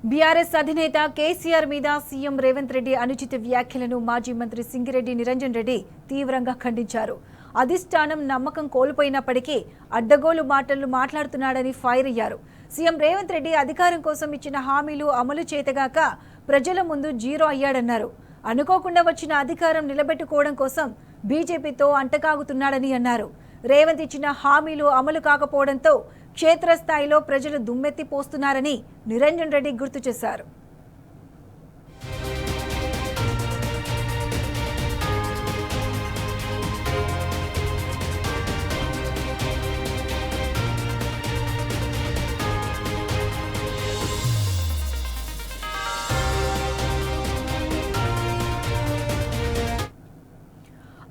BRS అధినేత కేసీఆర్ మీద CM Revanth Reddy అనుచిత వ్యాఖ్యలను మాజీ మంత్రి సింగిరెడ్డి నిరంజన్ రెడ్డి తీవ్రంగా ఖండించారు. అధిష్టానం నమ్మకం కోల్పోయినప్పటికీ అడ్డగోలు మాటలు మాట్లాడుతున్నాడని ఫైర్ అయ్యారు. సీఎం రేవంత్ రెడ్డి అధికారం కోసం ఇచ్చిన హామీలు అమలు చేతగాక ప్రజల ముందు జీరో అయ్యాడన్నారు. అనుకోకుండా వచ్చిన అధికారం నిలబెట్టుకోవడం కోసం బీజేపీతో అంటకాగుతున్నాడని అన్నారు. రేవంత్ ఇచ్చిన హామీలు అమలు కాకపోవడంతో క్షేత్రస్థాయిలో ప్రజలు దుమ్మెత్తి పోస్తున్నారని నిరంజన్ రెడ్డి గుర్తు చేశారు.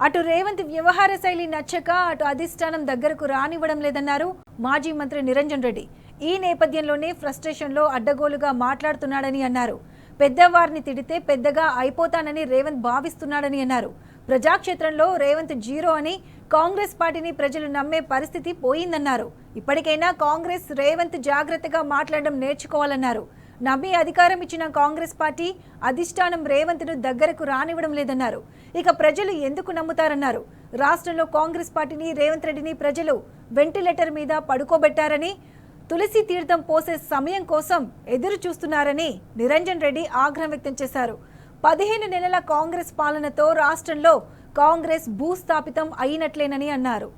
అటు రేవంత్ వ్యవహార శైలి నచ్చక అటు అధిష్టానం దగ్గరకు రానివ్వడం లేదన్నారు మాజీ మంత్రి నిరంజన్ రెడ్డి. ఈ నేపథ్యంలోనే ఫ్రస్ట్రేషన్లో అడ్డగోలుగా మాట్లాడుతున్నాడని అన్నారు. పెద్దవారిని తిడితే పెద్దగా అయిపోతానని రేవంత్ భావిస్తున్నాడని అన్నారు. ప్రజాక్షేత్రంలో రేవంత్ జీరో అని కాంగ్రెస్ పార్టీని ప్రజలు నమ్మే పరిస్థితి పోయిందన్నారు. ఇప్పటికైనా కాంగ్రెస్ రేవంత్ జాగ్రత్తగా మాట్లాడడం నేర్చుకోవాలన్నారు. నమ్మి అధికారం ఇచ్చిన కాంగ్రెస్ పార్టీ అధిష్టానం రేవంత్ను దగ్గరకు రానివ్వడం లేదన్నారు. ఇక ప్రజలు ఎందుకు నమ్ముతారన్నారు. రాష్ట్రంలో కాంగ్రెస్ పార్టీని రేవంత్ రెడ్డిని ప్రజలు వెంటిలేటర్ మీద పడుకోబెట్టారని, తులసి తీర్థం పోసే సమయం కోసం ఎదురు చూస్తున్నారని నిరంజన్ రెడ్డి ఆగ్రహం వ్యక్తం చేశారు. 15 నెలల కాంగ్రెస్ పాలనతో రాష్ట్రంలో కాంగ్రెస్ భూస్థాపితం అయినట్లేనని అన్నారు.